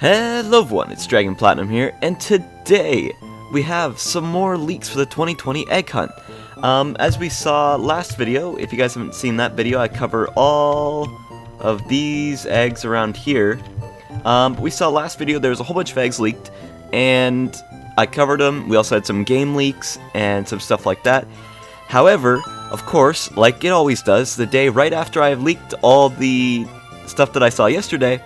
Hello everyone, it's dragonplatinum here, and today we have some more leaks for the 2020 egg hunt. As we saw last video, if you guys haven't seen that video, I cover all of these eggs around here. We saw last video there was a whole bunch of eggs leaked, and I covered them. We also had some game leaks and some stuff like that. However, of course, like it always does, the day right after I leaked all the stuff that I saw yesterday,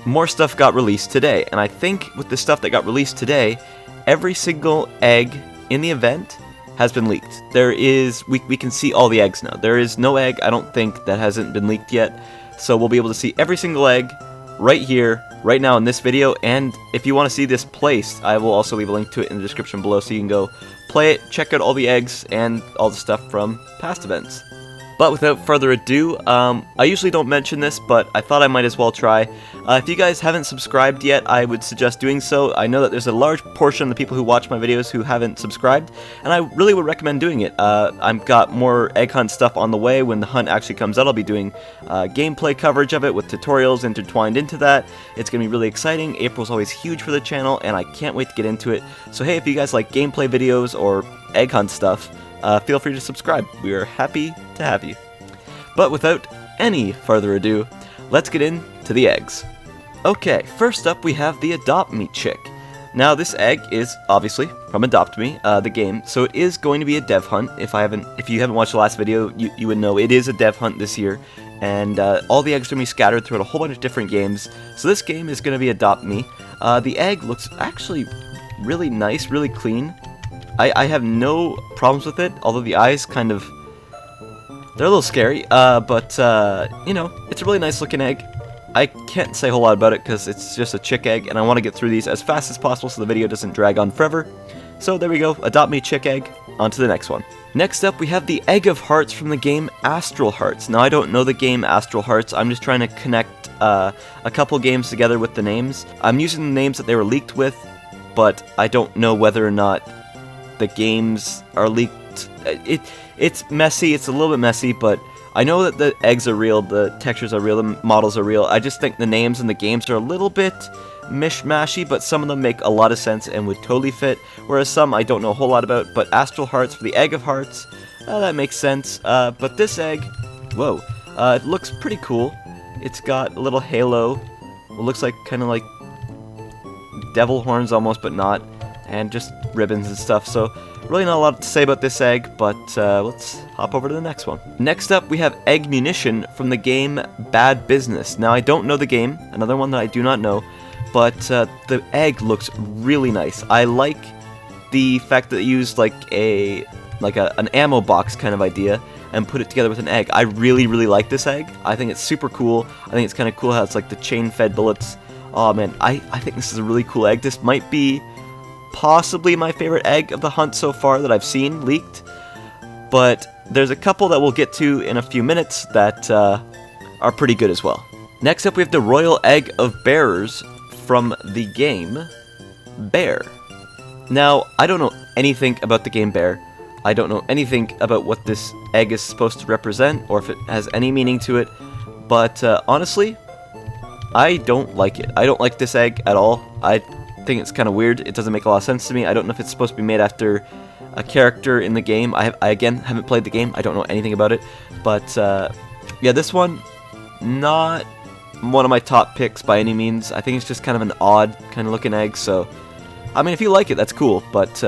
more stuff got released today, and I think with the stuff that got released today, every single egg in the event has been leaked. There is, we can see all the eggs now. There is no egg, I don't think, that hasn't been leaked yet, so we'll be able to see every single egg right here, right now in this video, and if you want to see this placed, I will also leave a link to it in the description below so you can go play it, check out all the eggs, and all the stuff from past events. But without further ado, I usually don't mention this, but I thought I might as well try. If you guys haven't subscribed yet, I would suggest doing so. I know that there's a large portion of the people who watch my videos who haven't subscribed, and I really would recommend doing it. I've got more egg hunt stuff on the way. When the hunt actually comes out, I'll be doing gameplay coverage of it with tutorials intertwined into that. It's going to be really exciting. April's always huge for the channel, and I can't wait to get into it. So hey, if you guys like gameplay videos or egg hunt stuff, feel free to subscribe. We are happy to have you. But without any further ado, let's get into the eggs. Okay, first up we have the Adopt Me chick. Now this egg is obviously from Adopt Me, the game, so it is going to be a dev hunt. If you haven't watched the last video, you would know it is a dev hunt this year, and all the eggs are going to be scattered throughout a whole bunch of different games. So this game is going to be Adopt Me. The egg looks actually really nice, really clean. I have no problems with it, although the eyes kind of, they're a little scary, but, you know, it's a really nice looking egg. I can't say a whole lot about it because it's just a chick egg, and I want to get through these as fast as possible so the video doesn't drag on forever. So there we go, Adopt Me chick egg, on to the next one. Next up we have the Egg of Hearts from the game Astral Hearts. Now I don't know the game Astral Hearts, I'm just trying to connect a couple games together with the names. I'm using the names that they were leaked with, but I don't know whether or not the games are leaked. It's messy, it's a little bit messy, but I know that the eggs are real, the textures are real, the models are real. I just think the names and the games are a little bit mishmashy, but some of them make a lot of sense and would totally fit, whereas some I don't know a whole lot about. But Astral Hearts for the Egg of Hearts, that makes sense. But this egg, whoa, it looks pretty cool. It's got a little halo, it looks like kind of like devil horns almost, but not, and just ribbons and stuff. So really not a lot to say about this egg, but let's hop over to the next one. Next up we have Egg Munition from the game Bad Business. Now I don't know the game, another one that I do not know, but the egg looks really nice. I like the fact that they used like an ammo box kind of idea and put it together with an egg. I really like this egg. I think it's super cool. I think it's kind of cool how it's like the chain fed bullets. Oh man, I think this is a really cool egg. This might be possibly my favorite egg of the hunt so far that I've seen leaked, but there's a couple that we'll get to in a few minutes that are pretty good as well. Next up we have the Royal Egg of Bearers from the game Bear. Now I don't know anything about the game Bear. I don't know anything about what this egg is supposed to represent or if it has any meaning to it, but honestly I don't like it. I don't like this egg at all. I think it's kind of weird. It doesn't make a lot of sense to me. I don't know if it's supposed to be made after a character in the game. I again haven't played the game. I don't know anything about it. But yeah, this one, not one of my top picks by any means. I think it's just kind of an odd kind of looking egg. So, I mean, if you like it, that's cool, but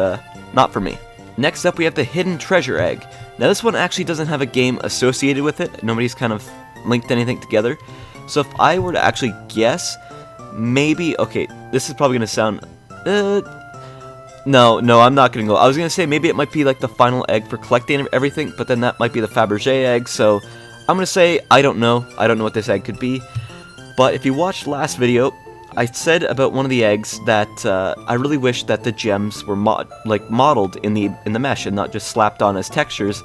not for me. Next up, we have the Hidden Treasure Egg. Now, this one actually doesn't have a game associated with it. Nobody's kind of linked anything together. So if I were to actually guess, maybe, okay, this is probably going to sound, no, I'm not going to go. I was going to say maybe it might be like the final egg for collecting everything, but then that might be the Fabergé egg, so I'm going to say I don't know. I don't know what this egg could be, but if you watched last video, I said about one of the eggs that I really wish that the gems were modeled in the mesh and not just slapped on as textures.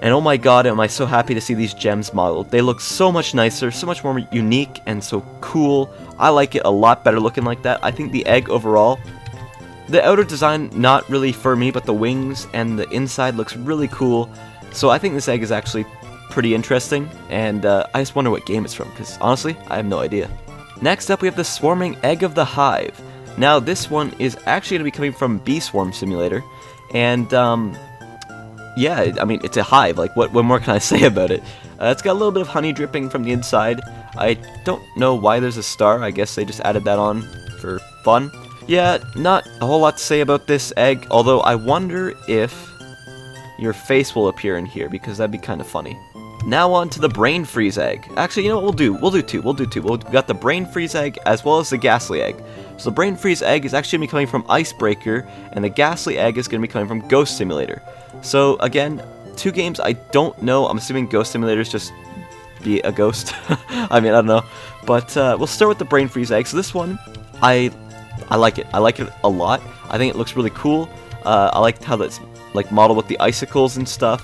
And oh my god, am I so happy to see these gems modeled. They look so much nicer, so much more unique, and so cool. I like it a lot better looking like that. I think the egg overall, the outer design, not really for me, but the wings and the inside looks really cool. So I think this egg is actually pretty interesting, and I just wonder what game it's from, because honestly, I have no idea. Next up, we have the swarming egg of the Hive. Now, this one is actually going to be coming from Bee Swarm Simulator, and yeah, I mean, it's a hive. Like, what more can I say about it? It's got a little bit of honey dripping from the inside. I don't know why there's a star. I guess they just added that on for fun. Yeah, not a whole lot to say about this egg, although I wonder if your face will appear in here, because that'd be kind of funny. Now on to the brain freeze egg. Actually, you know what we'll do? We'll do two. We've got the brain freeze egg as well as the Gastly egg. So the brain freeze egg is actually going to be coming from Icebreaker, and the Gastly egg is going to be coming from Ghost Simulator. So again, two games I don't know. I'm assuming Ghost Simulator is just be a ghost. I mean, I don't know. But we'll start with the brain freeze egg. So this one, I like it. I like it a lot. I think it looks really cool. I like how that's like modeled with the icicles and stuff.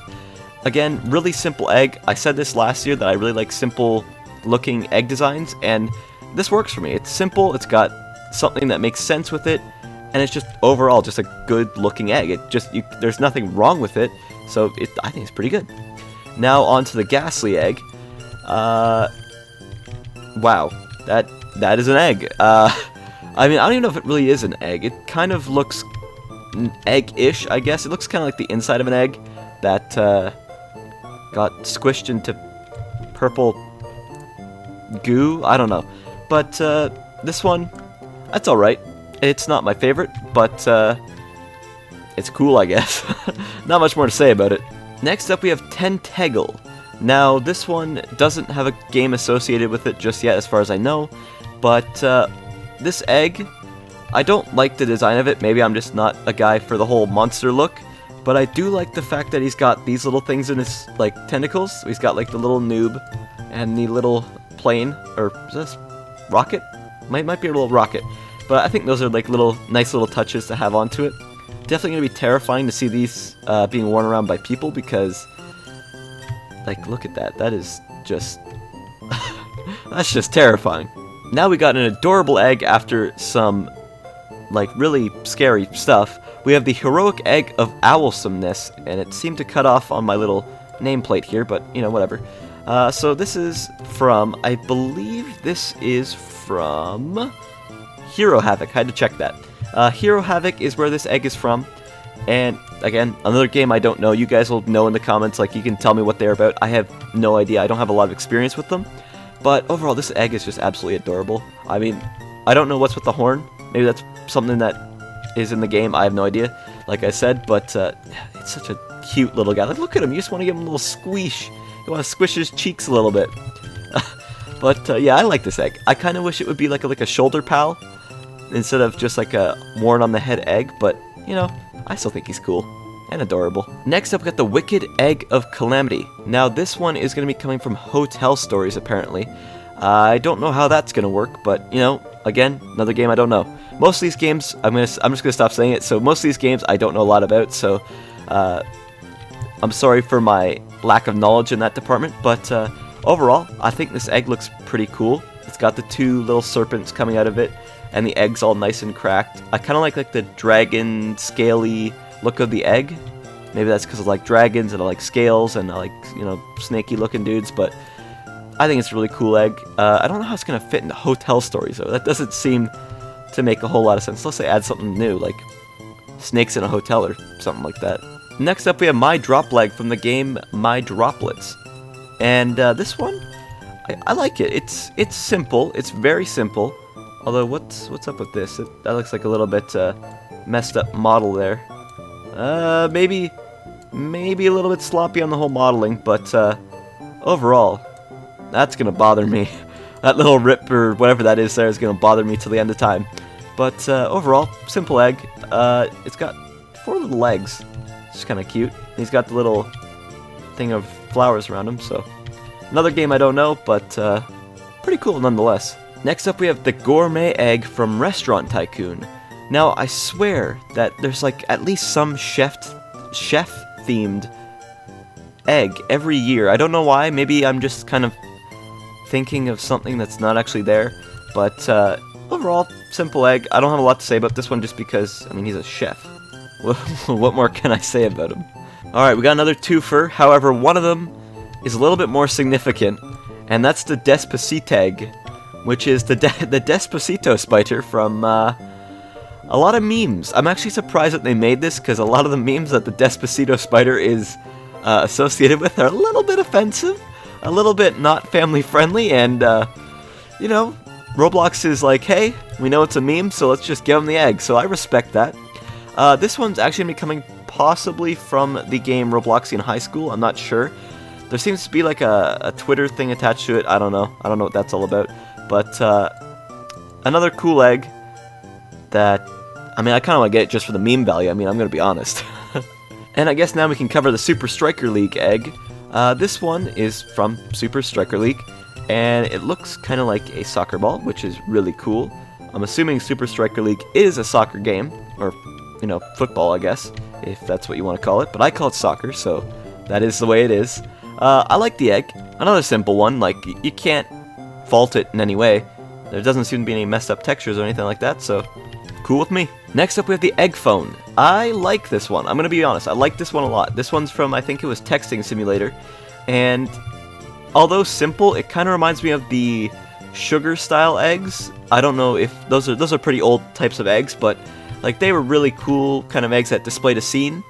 Again, really simple egg. I said this last year that I really like simple looking egg designs, and this works for me. It's simple, it's got something that makes sense with it, and it's just overall just a good looking egg. It just, there's nothing wrong with it, so I think it's pretty good. Now on to the Gastly egg. Wow, that is an egg. I mean, I don't even know if it really is an egg. It kind of looks egg-ish, I guess. It looks kind of like the inside of an egg that got squished into purple goo. I don't know. But this one, that's alright. It's not my favorite, but it's cool, I guess. Not much more to say about it. Next up, we have Tentacle. Now, this one doesn't have a game associated with it just yet, as far as I know. But this egg, I don't like the design of it. Maybe I'm just not a guy for the whole monster look. But I do like the fact that he's got these little things in his, like, tentacles. He's got, like, the little noob and the little plane, or is this rocket? Might be a little rocket. But I think those are, like, nice little touches to have onto it. Definitely going to be terrifying to see these being worn around by people, because, like, look at that. That is just... that's just terrifying. Now we got an adorable egg after some, like, really scary stuff. We have the heroic egg of owlsomeness, and it seemed to cut off on my little nameplate here, but, you know, whatever. So this is from, I believe this is from Hero Havoc. I had to check that. Hero Havoc is where this egg is from, and again, another game I don't know. You guys will know in the comments, like, you can tell me what they're about. I have no idea. I don't have a lot of experience with them, but overall, this egg is just absolutely adorable. I mean, I don't know what's with the horn. Maybe that's something that is in the game. I have no idea, like I said, but it's such a cute little guy. Like, look at him. You just want to give him a little squish. You want to squish his cheeks a little bit. But yeah, I like this egg. I kind of wish it would be like a shoulder pal instead of just like a worn on the head egg, but you know, I still think he's cool and adorable. Next up, we got the Wicked Egg of Calamity. Now this one is going to be coming from Hotel Stories, apparently. I don't know how that's going to work, but you know, again, another game I don't know. Most of these games, I'm just gonna stop saying it. So most of these games I don't know a lot about. So I'm sorry for my lack of knowledge in that department. But overall, I think this egg looks pretty cool. It's got the two little serpents coming out of it, and the egg's all nice and cracked. I kind of like the dragon scaly look of the egg. Maybe that's because I like dragons and I like scales and I like, you know, snaky looking dudes. But I think it's a really cool egg. I don't know how it's gonna fit into Hotel Stories though. That doesn't seem to make a whole lot of sense, unless they add something new, like snakes in a hotel or something like that. Next up, we have My Drop Leg from the game My Droplets, and this one, I like it. It's simple. It's very simple. Although, what's up with this? That looks like a little bit messed up model there. Maybe a little bit sloppy on the whole modeling, but overall, that's gonna bother me. That little rip or whatever that is there is going to bother me till the end of time. But overall, simple egg. It's got 4 little legs. It's kind of cute. He's got the little thing of flowers around him. So another game I don't know, but pretty cool nonetheless. Next up, we have the Gourmet Egg from Restaurant Tycoon. Now, I swear that there's like at least some chef-themed egg every year. I don't know why. Maybe I'm just kind of thinking of something that's not actually there, but overall, simple egg. I don't have a lot to say about this one just because, I mean, he's a chef. What more can I say about him? Alright, we got another twofer. However, one of them is a little bit more significant, and that's the Despacito egg, which is the Despacito spider from a lot of memes. I'm actually surprised that they made this, because a lot of the memes that the Despacito spider is associated with are a little bit offensive, a little bit not family friendly, and you know, Roblox is like, hey, we know it's a meme, so let's just give them the egg, so I respect that. This one's actually going to be coming possibly from the game Robloxian High School, I'm not sure. There seems to be like a Twitter thing attached to it, I don't know what that's all about. But another cool egg that, I mean, I kind of want to get it just for the meme value, I mean, I'm going to be honest. And I guess now we can cover the Super Striker League egg. This one is from Super Striker League, and it looks kind of like a soccer ball, which is really cool. I'm assuming Super Striker League is a soccer game, or, you know, football, I guess, if that's what you want to call it. But I call it soccer, so that is the way it is. I like the egg. Another simple one, like, you can't fault it in any way. There doesn't seem to be any messed up textures or anything like that, so cool with me. Next up we have the egg phone. I like this one. I'm going to be honest, I like this one a lot. This one's from, I think it was Texting Simulator, and although simple, it kind of reminds me of the sugar style eggs. I don't know if those are pretty old types of eggs, but like they were really cool kind of eggs that displayed a scene.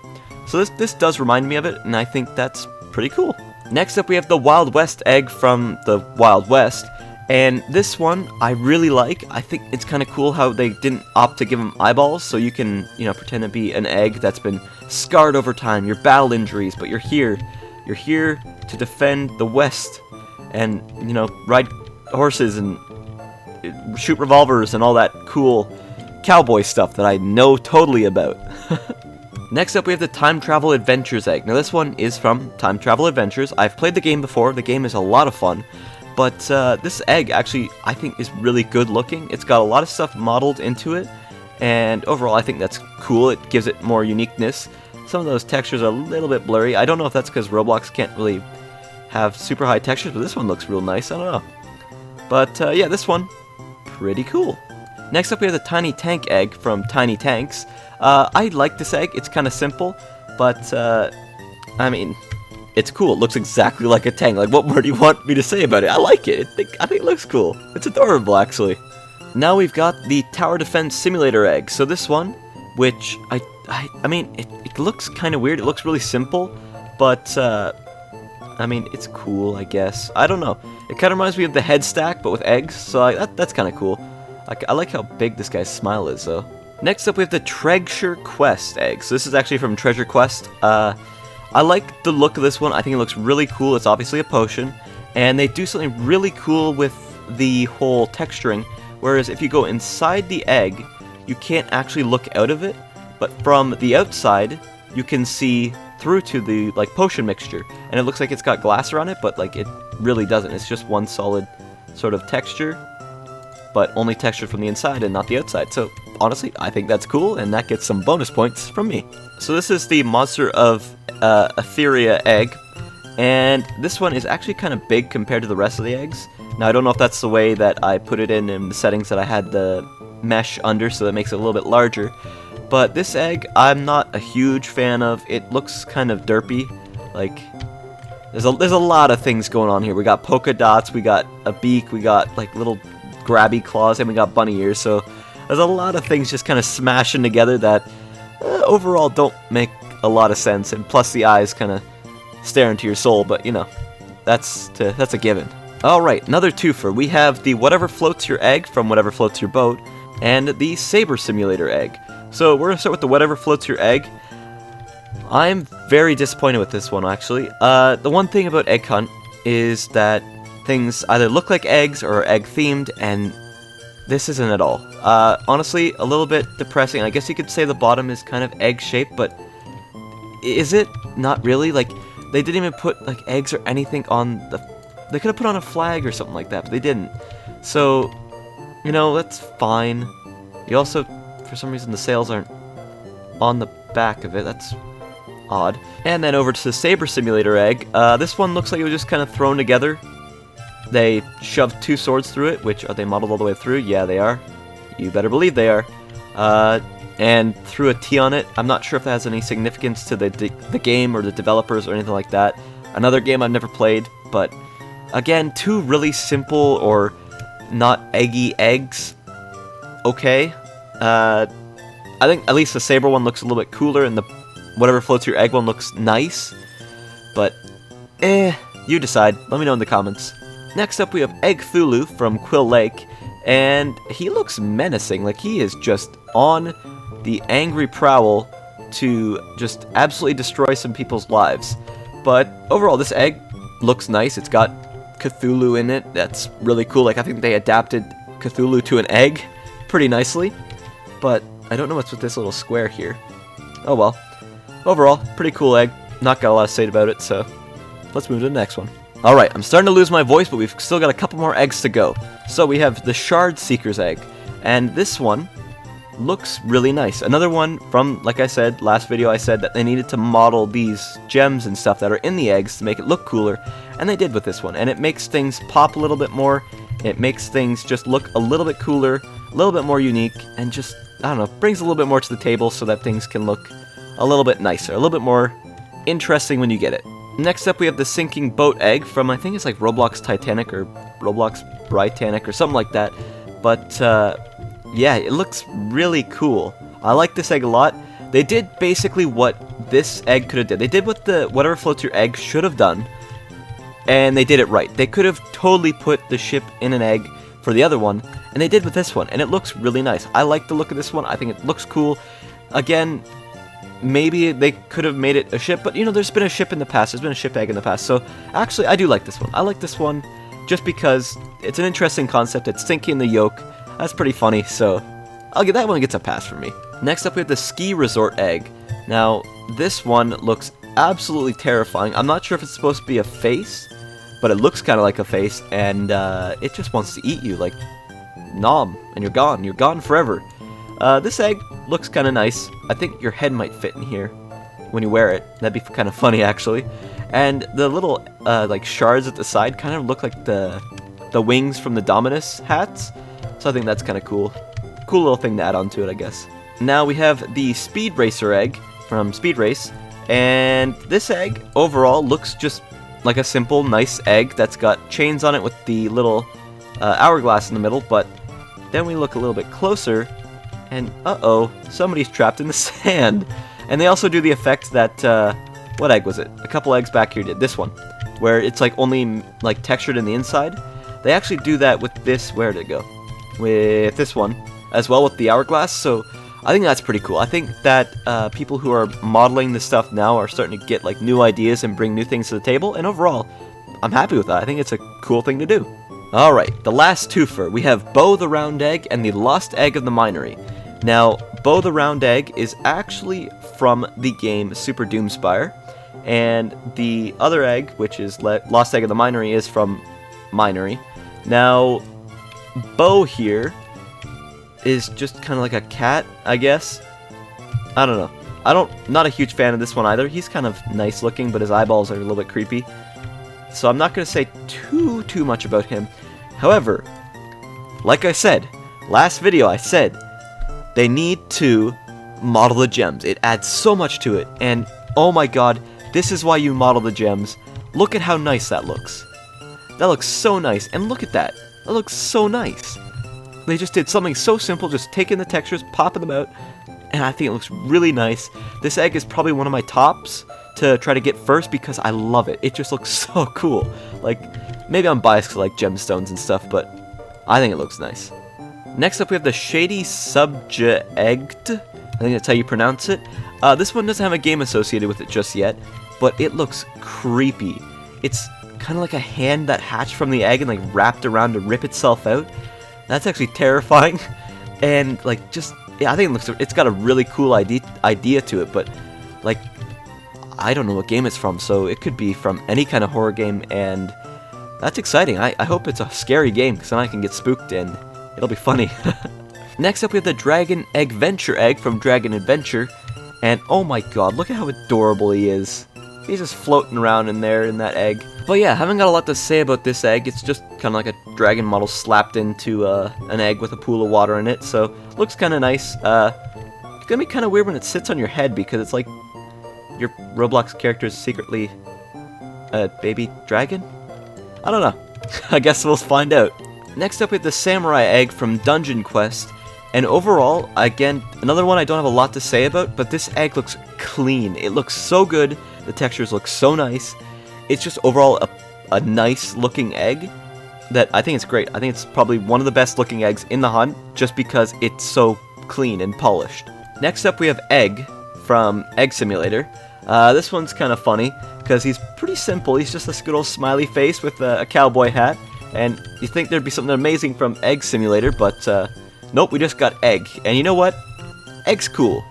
So this does remind me of it, and I think that's pretty cool. Next up we have the Wild West egg from the Wild West, and this one I really like. I think it's kind of cool how they didn't opt to give them eyeballs, so you can, you know, pretend to be an egg that's been scarred over time, your battle injuries, but you're here to defend the West, and, you know, ride horses and shoot revolvers and all that cool cowboy stuff that I know totally about. Next up we have the Time Travel Adventures egg. Now this one is from Time Travel Adventures. I've played the game before, the game is a lot of fun, but this egg actually I think is really good looking. It's got a lot of stuff modeled into it, and overall I think that's cool. It gives it more uniqueness. Some of those textures are a little bit blurry. I don't know if that's because Roblox can't really have super high textures, but this one looks real nice, I don't know. But yeah, this one, pretty cool. Next up we have the Tiny Tank egg from Tiny Tanks. I like this egg, it's kind of simple, but I mean, it's cool. It looks exactly like a tank. Like, what more do you want me to say about it? I like it. I think it looks cool. It's adorable, actually. Now we've got the Tower Defense Simulator egg. So this one, which I mean, it looks kind of weird. It looks really simple, but I mean, it's cool, I guess. I don't know. It kind of reminds me of the head stack, but with eggs. So that's kind of cool. I like how big this guy's smile is, though. Next up, we have the Treasure Quest egg. So this is actually from Treasure Quest. I like the look of this one. I think it looks really cool. It's obviously a potion, and they do something really cool with the whole texturing. Whereas if you go inside the egg, you can't actually look out of it, but from the outside, you can see through to the like potion mixture, and it looks like it's got glass around it, but like it really doesn't. It's just one solid sort of texture, but only textured from the inside and not the outside. So honestly, I think that's cool, and that gets some bonus points from me. So this is the Monster of Atheria Egg, and this one is actually kind of big compared to the rest of the eggs. Now I don't know if that's the way that I put it in the settings that I had the mesh under, so that makes it a little bit larger. But this egg, I'm not a huge fan of. It looks kind of derpy. Like, there's a lot of things going on here. We got polka dots, we got a beak, we got like little grabby claws, and we got bunny ears. So there's a lot of things just kind of smashing together that overall don't make a lot of sense. And plus the eyes kind of stare into your soul, but you know, that's a given. Alright, another twofer. We have the Whatever Floats Your Egg from Whatever Floats Your Boat, and the Sabre Simulator Egg. So we're going to start with the Whatever Floats Your Egg. I'm very disappointed with this one, actually. The one thing about Egg Hunt is that things either look like eggs or are egg-themed, and this isn't at all. Honestly, a little bit depressing. I guess you could say the bottom is kind of egg-shaped, but is it? Not really. Like, they didn't even put like eggs or anything on the... They could have put on a flag or something like that, but they didn't. So, you know, that's fine. You also, for some reason, the sails aren't on the back of it. That's odd. And then over to the Sabre Simulator Egg. This one looks like it was just kind of thrown together. They shoved two swords through it, which, are they modeled all the way through? Yeah, they are. You better believe they are. And threw a T on it. I'm not sure if that has any significance to the game or the developers or anything like that. Another game I've never played, but again, two really simple or not eggy eggs. Okay. I think at least the Sabre one looks a little bit cooler, and the whatever floats your egg one looks nice. But, you decide. Let me know in the comments. Next up, we have Egg Foo Loop from Quill Lake, and he looks menacing. Like, he is just on the angry prowl to just absolutely destroy some people's lives. But overall, this egg looks nice. It's got Cthulhu in it. That's really cool. Like, I think they adapted Cthulhu to an egg pretty nicely. But I don't know what's with this little square here. Oh well. Overall, pretty cool egg. Not got a lot to say about it, so let's move to the next one. Alright, I'm starting to lose my voice, but we've still got a couple more eggs to go. So we have the Shard Seeker's egg, and this one looks really nice. Another one from, like I said, last video I said that they needed to model these gems and stuff that are in the eggs to make it look cooler, and they did with this one. And it makes things pop a little bit more, it makes things just look a little bit cooler, a little bit more unique, and just, I don't know, brings a little bit more to the table so that things can look a little bit nicer, a little bit more interesting when you get it. Next up, we have the Sinking Boat Egg from, I think it's like Roblox Titanic or Roblox Britannic or something like that. But, yeah, it looks really cool. I like this egg a lot. They did basically what this egg could have did. They did what the whatever floats your egg should have done, and they did it right. They could have totally put the ship in an egg for the other one, and they did with this one, and it looks really nice. I like the look of this one. I think it looks cool. Again, maybe they could have made it a ship, but you know, there's been a ship in the past, there's been a ship egg in the past, so actually I do like this one. I like this one just because it's an interesting concept. It's sinking the yolk. That's pretty funny, so I'll get that one. Gets a pass from me. Next up, we have the Ski Resort Egg. Now, this one looks absolutely terrifying. I'm not sure if it's supposed to be a face, but it looks kind of like a face, and it just wants to eat you, like, nom, and you're gone. You're gone forever. This egg looks kind of nice. I think your head might fit in here when you wear it. That'd be kind of funny, actually. And the little, like, shards at the side kind of look like the wings from the Dominus hats. So I think that's kind of cool. Cool little thing to add on to it, I guess. Now we have the Speed Racer Egg from Speed Race. And this egg, overall, looks just like a simple, nice egg that's got chains on it with the little hourglass in the middle. But then we look a little bit closer, and uh-oh, somebody's trapped in the sand. And they also do the effect that, what egg was it? A couple eggs back here did. This one, where it's like only like textured in the inside. They actually do that with this, where did it go? With this one, as well with the hourglass, so I think that's pretty cool. I think that people who are modeling this stuff now are starting to get like new ideas and bring new things to the table, and overall, I'm happy with that. I think it's a cool thing to do. Alright, the last twofer. We have Bo the Round Egg and the Lost Egg of the Minery. Now, Bo the Round Egg is actually from the game Super Doomspire, and the other egg, which is Lost Egg of the Minery, is from Minery. Now, Bo here is just kind of like a cat, I guess. I don't know. Not a huge fan of this one either. He's kind of nice looking, but his eyeballs are a little bit creepy. So I'm not going to say too much about him. However, like I said, last video I said, they need to model the gems. It adds so much to it, and oh my god, this is why you model the gems. Look at how nice that looks. That looks so nice, and look at that. That looks so nice. They just did something so simple, just taking the textures, popping them out, and I think it looks really nice. This egg is probably one of my tops to try to get first because I love it. It just looks so cool. Like, maybe I'm biased to like gemstones and stuff, but I think it looks nice. Next up, we have the Shady Subject. I think that's how you pronounce it. This one doesn't have a game associated with it just yet, but it looks creepy. It's kind of like a hand that hatched from the egg and like wrapped around to rip itself out. That's actually terrifying, and like just yeah, I think it's got a really cool idea to it, but like I don't know what game it's from, so it could be from any kind of horror game, and that's exciting. I hope it's a scary game because then I can get spooked and it'll be funny. Next up, we have the Dragon Egg Venture Egg from Dragon Adventure, and oh my god, look at how adorable he is. He's just floating around in there in that egg. But yeah, haven't got a lot to say about this egg. It's just kind of like a dragon model slapped into an egg with a pool of water in it. So looks kind of nice. It's gonna be kind of weird when it sits on your head because it's like your Roblox character is secretly a baby dragon. I don't know. I guess we'll find out. Next up we have the Samurai Egg from Dungeon Quest. And overall, again, another one I don't have a lot to say about, but this egg looks clean. It looks so good. The textures look so nice. It's just overall a nice looking egg that I think it's great. I think it's probably one of the best looking eggs in the hunt just because it's so clean and polished. Next up we have Egg from Egg Simulator. This one's kind of funny because he's pretty simple. He's just this good old smiley face with a cowboy hat. And you think there'd be something amazing from Egg Simulator, but nope, we just got Egg. And you know what? Egg's cool.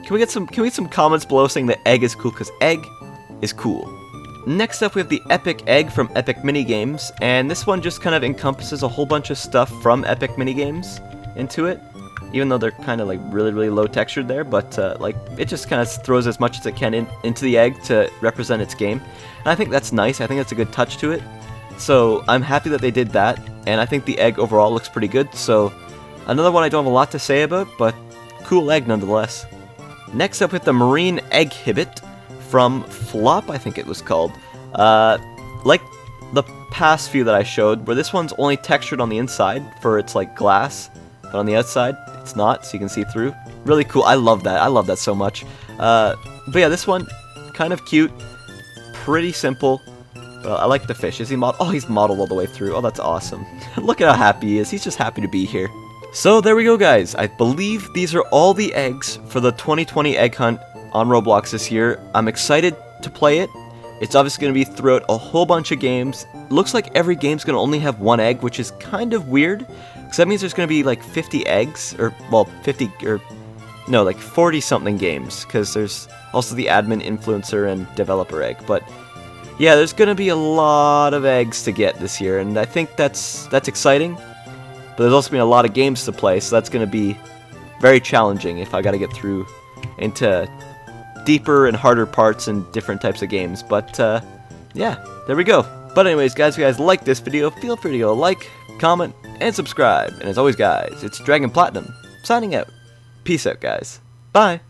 Can we get some comments below saying that Egg is cool? Because Egg is cool. Next up we have the Epic Egg from Epic Minigames, and this one just kind of encompasses a whole bunch of stuff from Epic Minigames into it, even though they're kind of like really low textured there, but like it just kind of throws as much as it can into the egg to represent its game. And I think that's nice. I think that's a good touch to it. So I'm happy that they did that, and I think the egg overall looks pretty good. So another one I don't have a lot to say about, but cool egg nonetheless. Next up with the Marine Egg Hibbit from Flop, I think it was called. Like the past few that I showed, where this one's only textured on the inside for its like glass, but on the outside it's not, so you can see through. Really cool. I love that. I love that so much. But yeah, this one kind of cute, pretty simple. I like the fish. Is he modeled? Oh, he's modeled all the way through. Oh, that's awesome. Look at how happy he is. He's just happy to be here. So there we go, guys. I believe these are all the eggs for the 2020 egg hunt on Roblox this year. I'm excited to play it. It's obviously going to be throughout a whole bunch of games. Looks like every game's going to only have one egg, which is kind of weird. Because that means there's going to be like 50 eggs, or, well, 50, or, no, like 40-something games. Because there's also the admin, influencer, and developer egg. But yeah, there's going to be a lot of eggs to get this year, and I think that's exciting. But there's also been a lot of games to play, so that's going to be very challenging if I got to get through into deeper and harder parts and different types of games. But yeah, there we go. But anyways, guys, if you guys like this video, feel free to go like, comment, and subscribe. And as always, guys, it's Dragon Platinum signing out. Peace out, guys. Bye.